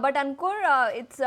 But Ankur,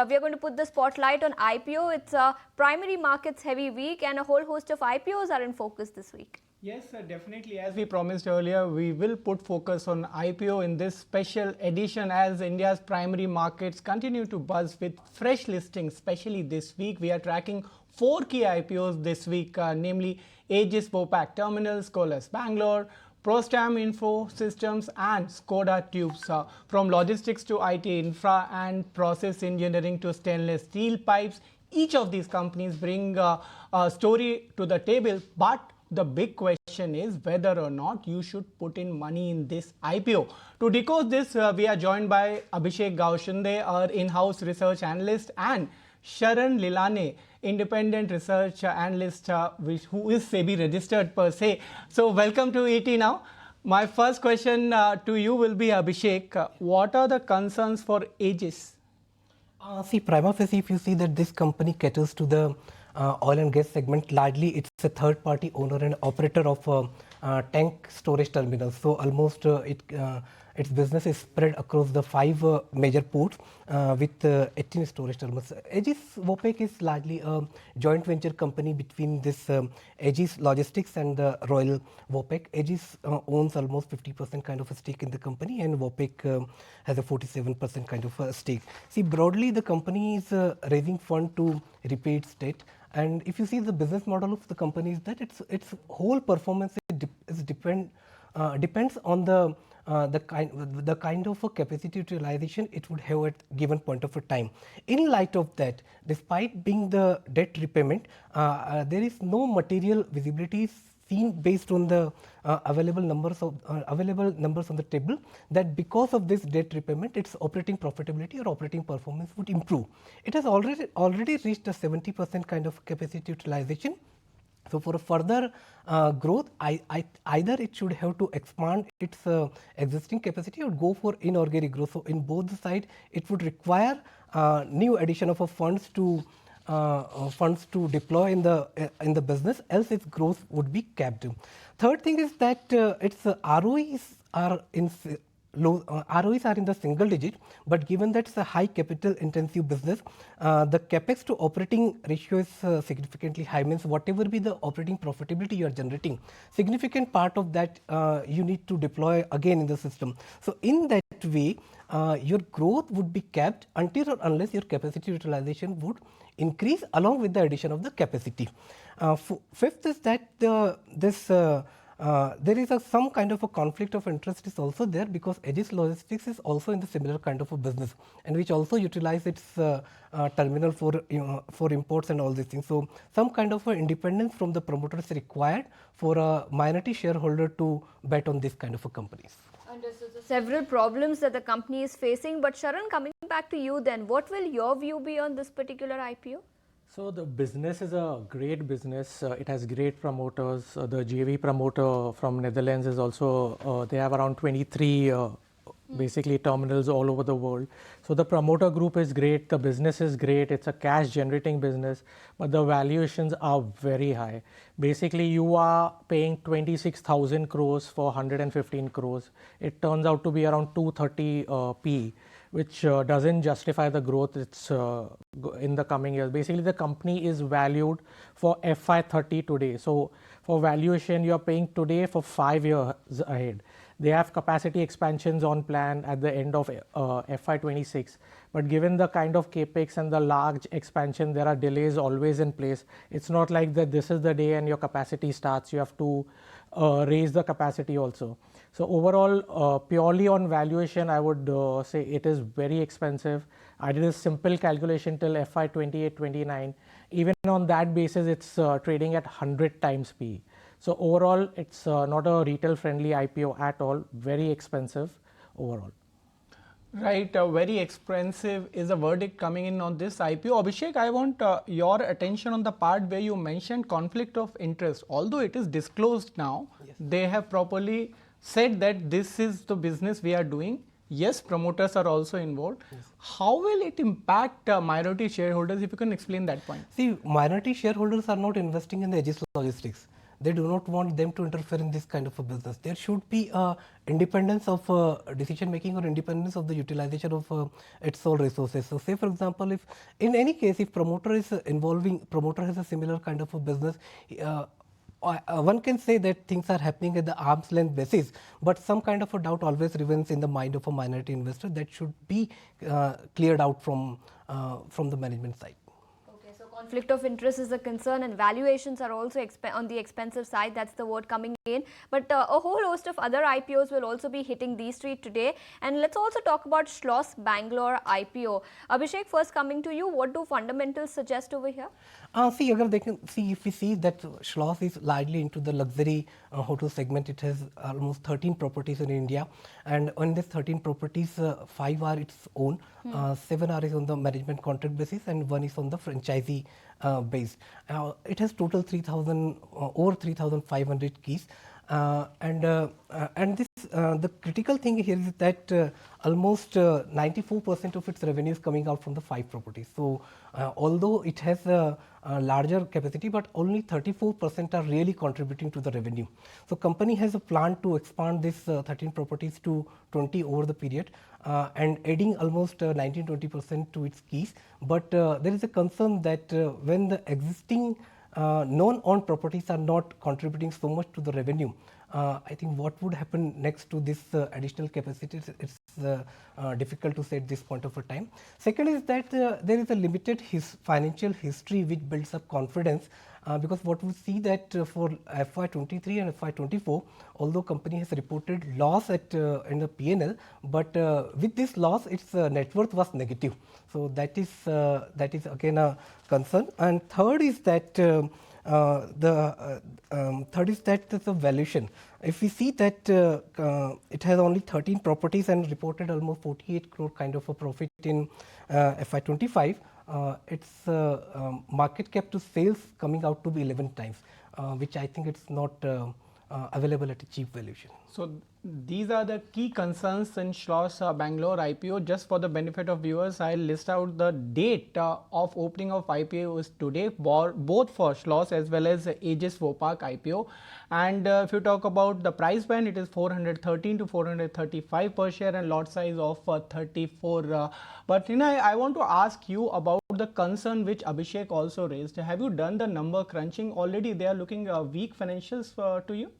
we are going to put the spotlight on IPO. It's a primary markets heavy week and a whole host of IPOs are in focus this week. Yes, definitely. As we promised earlier, we will put focus on IPO in this special edition as India's primary markets continue to buzz with fresh listings, especially this week. We are tracking 4 key IPOs this week, namely Aegis Vopak Terminals, Schloss Bangalore, Prostarm Info Systems and Scoda Tubes. From logistics to IT infra and process engineering to stainless steel pipes, each of these companies bring a story to the table, but the big question is whether or not you should put in money in this IPO. To decode this, we are joined by Abhishek Gaushande, our in-house research analyst, and Sharan Lilane, independent research analyst who is SEBI registered per se. So welcome to ET now. My first question to you will be, Abhishek, what are the concerns for Aegis? See, prima facie, if you see that this company caters to the oil and gas segment, largely it's a third party owner and operator of tank storage terminals. So almost its business is spread across the 5 major ports with 18 storage terminals. Aegis Vopak is largely a joint venture company between this Aegis Logistics and the Royal Vopak. Aegis owns almost 50% kind of a stake in the company, and Vopak has a 47% kind of a stake. See, broadly the company is raising fund to repay its debt. And if you see the business model of the company is that its whole performance depends on the kind of a capacity utilization it would have at given point of a time. In light of that, despite being the debt repayment, there is no material visibility seen based on the available numbers on the table, that because of this debt repayment, its operating profitability or operating performance would improve. It has already reached a 70% kind of capacity utilization. So for a further growth, either it should have to expand its existing capacity or go for inorganic growth. So in both the sides, it would require new addition of funds to deploy in the business, else its growth would be capped. Third thing is that its ROEs are in the single digit, but given that it's a high capital intensive business, the capex to operating ratio is significantly high. Means whatever be the operating profitability you are generating, significant part of that you need to deploy again in the system. So in that way, your growth would be capped until or unless your capacity utilization would increase along with the addition of the capacity. Fifth is that there is some kind of a conflict of interest is also there, because Aegis Logistics is also in the similar kind of a business, and which also utilize its terminal for imports and all these things. So some kind of a independence from the promoter is required for a minority shareholder to bet on this kind of a companies. Understood. So several problems that the company is facing. But Sharan, coming back to you then, what will your view be on this particular IPO? So the business is a great business. It has great promoters. The JV promoter from Netherlands is also, they have around 23 basically terminals all over the world. So the promoter group is great. The business is great. It's a cash generating business, but the valuations are very high. Basically, you are paying 26,000 crores for 115 crores. It turns out to be around 230 P, which doesn't justify the growth it's in the coming years. Basically, the company is valued for FY30 today. So for valuation, you are paying today for 5 years ahead. They have capacity expansions on plan at the end of FY26. But given the kind of capex and the large expansion, there are delays always in place. It's not like that this is the day and your capacity starts. You have to raise the capacity also. So overall, purely on valuation, I would say it is very expensive. I did a simple calculation till FY28-29. Even on that basis, it's trading at 100 times P. So overall, it's not a retail friendly IPO at all. Very expensive overall. Right, very expensive is a verdict coming in on this IPO. Abhishek, I want your attention on the part where you mentioned conflict of interest. Although it is disclosed now, yes, they have properly said that this is the business we are doing. Yes, promoters are also involved. Yes. How will it impact minority shareholders, if you can explain that point? See, minority shareholders are not investing in the Aegis Logistics. they do not want them to interfere in this kind of a business. There should be independence of decision making or independence of the utilization of its sole resources. So, say for example, if in any case, if promoter is promoter has a similar kind of a business, one can say that things are happening at the arm's length basis, but some kind of a doubt always remains in the mind of a minority investor that should be cleared out from the management side. Okay, so conflict of interest is a concern, and valuations are also on the expensive side. That's the word coming in. But a whole host of other IPOs will also be hitting the street today. And let's also talk about Schloss Bangalore IPO. Abhishek, first coming to you, what do fundamentals suggest over here? See, Agar, they can see, if we see that Schloss is largely into the luxury hotel segment. It has almost 13 properties in India, and on these 13 properties, 5 are its own, 7 are on the management contract basis, and 1 is on the franchisee base. It has total 3,000 over 3,500 keys. And this the critical thing here is that almost 94% of its revenue is coming out from the 5 properties. So, although it has a larger capacity, but only 34% are really contributing to the revenue. So, company has a plan to expand this 13 properties to 20 over the period and adding almost 19-20% to its keys. But there is a concern that when the existing non-owned properties are not contributing so much to the revenue, I think what would happen next to this additional capacity, it's difficult to say at this point of a time. Second is that there is a limited financial history which builds up confidence, because what we see that for FY23 and FY24, although company has reported loss at in the P&L, but with this loss its net worth was negative. So that is again a concern. And third is that the valuation. If we see that it has only 13 properties and reported almost 48 crore kind of a profit in FY25, its market cap to sales coming out to be 11 times, which I think it's not available at a cheap valuation. So these are the key concerns in Schloss Bangalore IPO. Just for the benefit of viewers, I'll list out the date of opening of IPO is today, both for Schloss as well as Aegis Vopak IPO. And if you talk about the price band, it is 413 to 435 per share and lot size of 34. But I want to ask you about the concern which Abhishek also raised. Have you done the number crunching already? They are looking weak financials to you?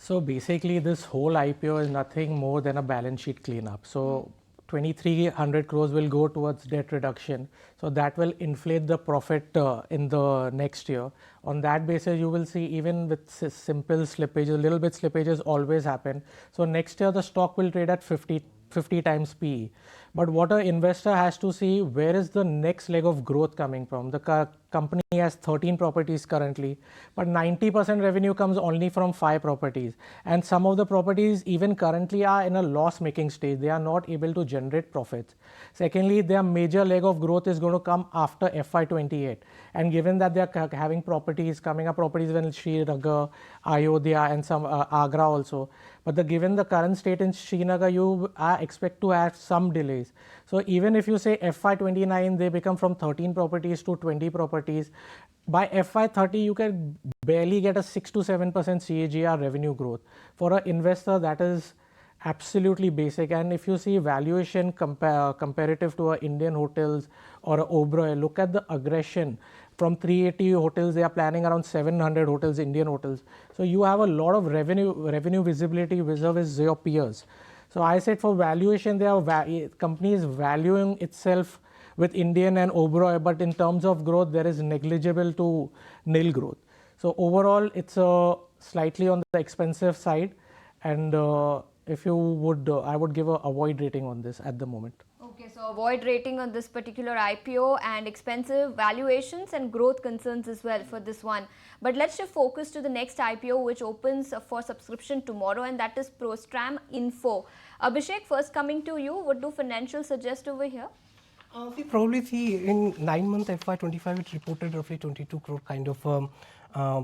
So basically this whole IPO is nothing more than a balance sheet cleanup. So 2,300 crores will go towards debt reduction. So that will inflate the profit in the next year. On that basis, you will see even with simple slippages, little bit slippages always happen. So next year the stock will trade at 50 times PE. But what an investor has to see, where is the next leg of growth coming from? The company has 13 properties currently, but 90% revenue comes only from 5 properties. And some of the properties even currently are in a loss-making stage. They are not able to generate profits. Secondly, their major leg of growth is going to come after FY28. And given that they are having properties, coming up properties in Srinagar, Ayodhya and some Agra also. But given the current state in Srinagar, you expect to have some delays. So even if you say FY29, they become from 13 properties to 20 properties. By FY30, you can barely get a 6 to 7% CAGR revenue growth. For an investor, that is absolutely basic. And if you see valuation comparative to Indian hotels or Oberoi, look at the aggression. From 380 hotels, they are planning around 700 hotels, Indian hotels. So you have a lot of revenue visibility vis-a-vis your peers. So I said for valuation, there are companies valuing itself with Indian and Oberoi, but in terms of growth, there is negligible to nil growth. So overall, it's slightly on the expensive side. And if you would, I would give a avoid rating on this at the moment. Okay, so avoid rating on this particular IPO and expensive valuations and growth concerns as well for this one. But let's shift focus to the next IPO which opens for subscription tomorrow, and that is Prostarm Info. Abhishek, first coming to you, what do financials suggest over here? We probably see in 9 months FY25 it reported roughly 22 crore kind of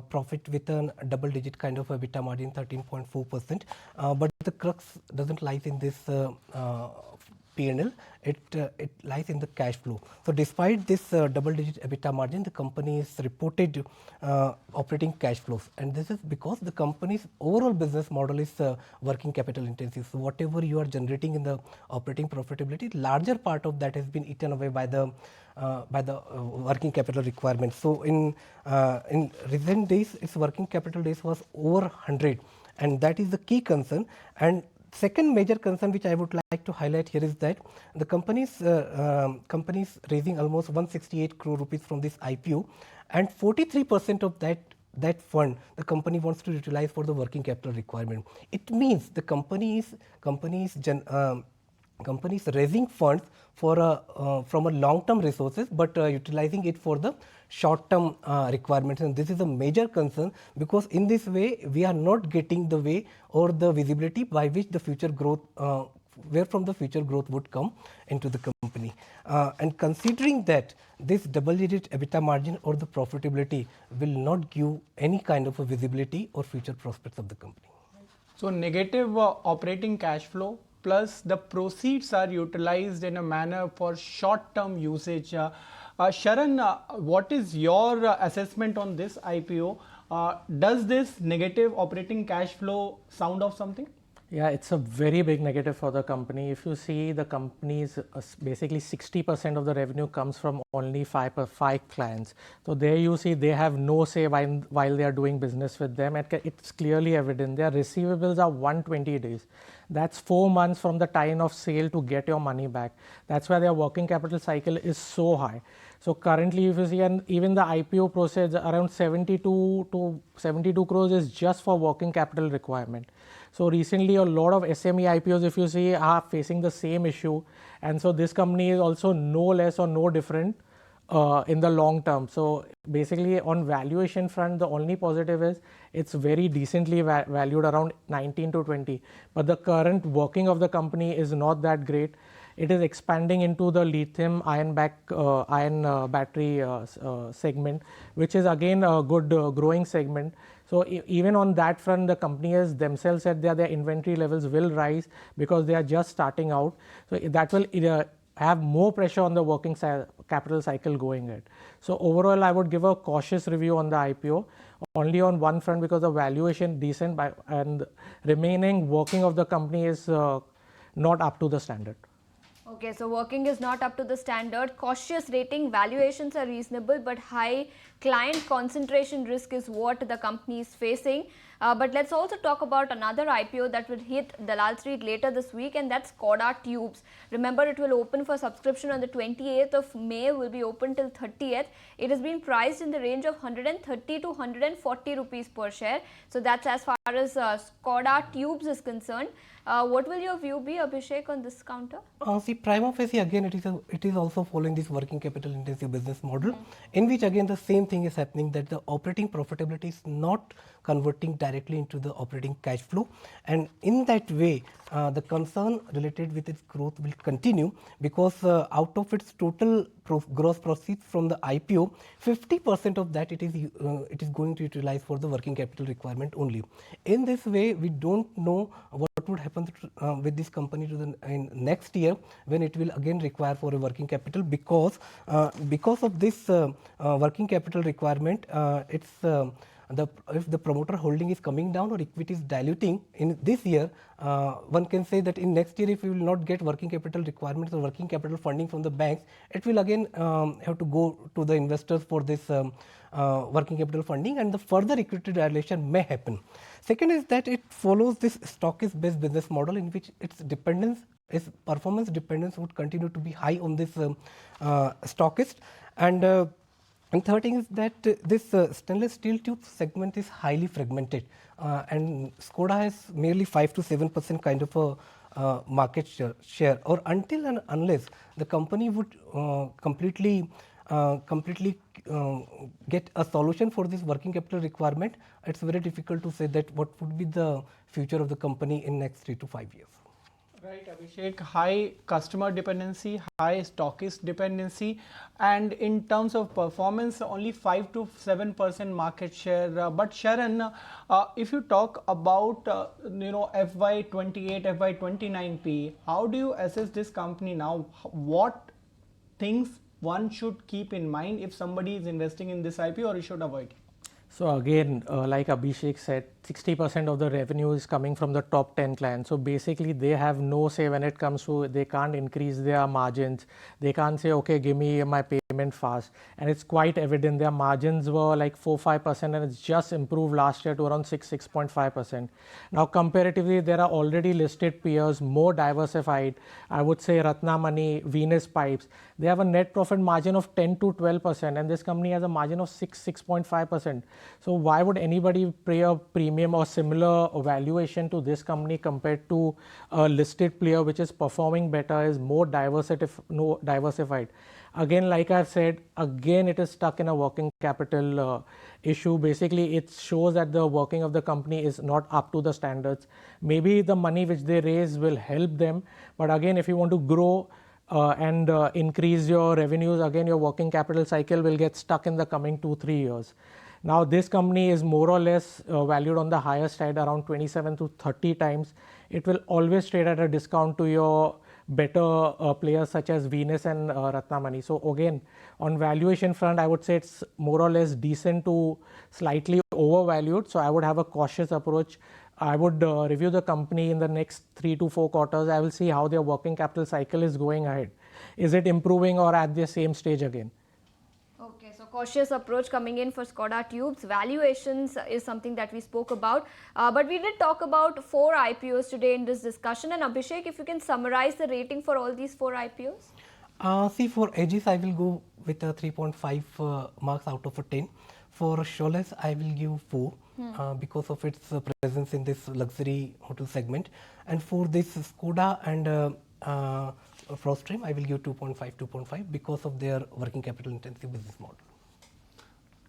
profit with a double-digit kind of EBITDA margin, 13.4%. But the crux doesn't lie in this P&L, it lies in the cash flow. So despite this double-digit EBITDA margin, the company has reported operating cash flows, and this is because the company's overall business model is working capital intensive. So whatever you are generating in the operating profitability, larger part of that has been eaten away by the working capital requirements. So in recent days, its working capital days was over 100, and that is the key concern. And second major concern which I would like to highlight here is that the company's raising almost 168 crore rupees from this IPO, and 43% of that fund the company wants to utilize for the working capital requirement. It means the company is raising funds for from a long-term resources, but utilizing it for the short-term requirements, and this is a major concern, because in this way we are not getting the way or the visibility by which the future growth where from the future growth would come into the company. And considering that this double-digit EBITDA margin or the profitability will not give any kind of a visibility or future prospects of the company. So negative operating cash flow plus the proceeds are utilized in a manner for short-term usage. Sharan, what is your assessment on this IPO? Does this negative operating cash flow sound of something? Yeah, it's a very big negative for the company. If you see, the company's basically 60% of the revenue comes from only five clients. So there you see they have no say while they are doing business with them. It's clearly evident. Their receivables are 120 days. That's 4 months from the time of sale to get your money back. That's why their working capital cycle is so high. So currently, if you see, and even the IPO process, around 72 crores is just for working capital requirement. So recently, a lot of SME IPOs, if you see, are facing the same issue, and so this company is also no less or no different in the long term. So basically, on valuation front, the only positive is it's very decently valued around 19 to 20. But the current working of the company is not that great. It is expanding into the lithium ion battery segment, which is again a good growing segment. So even on that front, the company has themselves said that their inventory levels will rise because they are just starting out. So that will have more pressure on the working capital cycle going ahead. So overall, I would give a cautious review on the IPO only on one front, because the valuation decent and remaining working of the company is not up to the standard. Okay, so working is not up to the standard. Cautious rating, valuations are reasonable, but high client concentration risk is what the company is facing. But let's also talk about another IPO that will hit Dalal Street later this week, and that's Scoda Tubes. Remember, it will open for subscription on the 28th of May, will be open till 30th. It has been priced in the range of 130 to 140 rupees per share. So that's as far as Scoda Tubes is concerned. What will your view be, Abhishek, on this counter? See, prima facie, again, it is also following this working capital intensive business model, in which again the same thing is happening, that the operating profitability is not converting directly into the operating cash flow, and in that way the concern related with its growth will continue, because out of its total gross proceeds from the IPO, 50% of that it is going to utilize for the working capital requirement only. In this way, we don't know what would happen with this company in next year, when it will again require for a working capital, because of this working capital requirement, if the promoter holding is coming down or equity is diluting in this year, one can say that in next year, if we will not get working capital requirements or working capital funding from the banks, it will again have to go to the investors for this working capital funding, and the further equity dilution may happen. Second is that it follows this stockist-based business model, in which its performance dependence would continue to be high on this stockist. And third thing is that this stainless steel tube segment is highly fragmented, and Scoda has merely 5 to 7% kind of a market share, or until and unless the company would completely get a solution for this working capital requirement, it's very difficult to say that what would be the future of the company in next 3 to 5 years. Right, Abhishek, high customer dependency, high stockist dependency, and in terms of performance, only 5 to 7% market share. But Sharon, if you talk about FY28, FY29 P, how do you assess this company now? What things one should keep in mind if somebody is investing in this IPO, or you should avoid? So again, like Abhishek said, 60% of the revenue is coming from the top 10 clients. So basically they have no say when it comes to, they can't increase their margins. They can't say, okay, give me my payment fast. And it's quite evident their margins were like 4-5% and it's just improved last year to around 6-6.5%. Now comparatively, there are already listed peers, more diversified. I would say Ratnamani, Venus Pipes. They have a net profit margin of 10 to 12% and this company has a margin of 6.5%. So why would anybody pay a premium or similar valuation to this company compared to a listed player which is performing better, is more diversified? Again, like I've said, again it is stuck in a working capital issue. Basically, it shows that the working of the company is not up to the standards. Maybe the money which they raise will help them, but again, if you want to grow and increase your revenues, again your working capital cycle will get stuck in the coming 2-3 years. Now this company is more or less valued on the higher side, around 27 to 30 times. It will always trade at a discount to your better players such as Venus and Ratnamani. So again, on valuation front, I would say it's more or less decent to slightly overvalued. So I would have a cautious approach. I would review the company in the next 3 to 4 quarters. I will see how their working capital cycle is going ahead. Is it improving or at the same stage again? Okay, so cautious approach coming in for Scoda Tubes. Valuations is something that we spoke about, but we did talk about 4 IPOs today in this discussion. And Abhishek, if you can summarize the rating for all these 4 IPOs? See, for Aegis, I will go with a 3.5 marks out of a 10. For Schloss, I will give 4 because of its presence in this luxury hotel segment. And for this Scoda and Prostarm, I will give 2.5 because of their working capital intensive business model.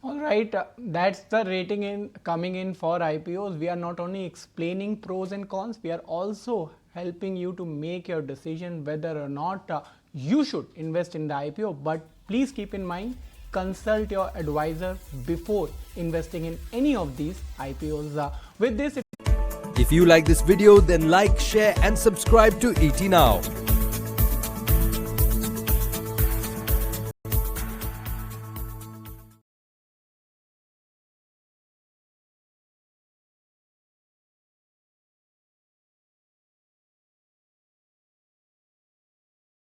All right, that's the rating coming in for IPOs. We are not only explaining pros and cons, we are also helping you to make your decision whether or not you should invest in the IPO. But please keep in mind, consult your advisor before investing in any of these IPOs. With this, if you like this video, then like, share and subscribe to ET Now.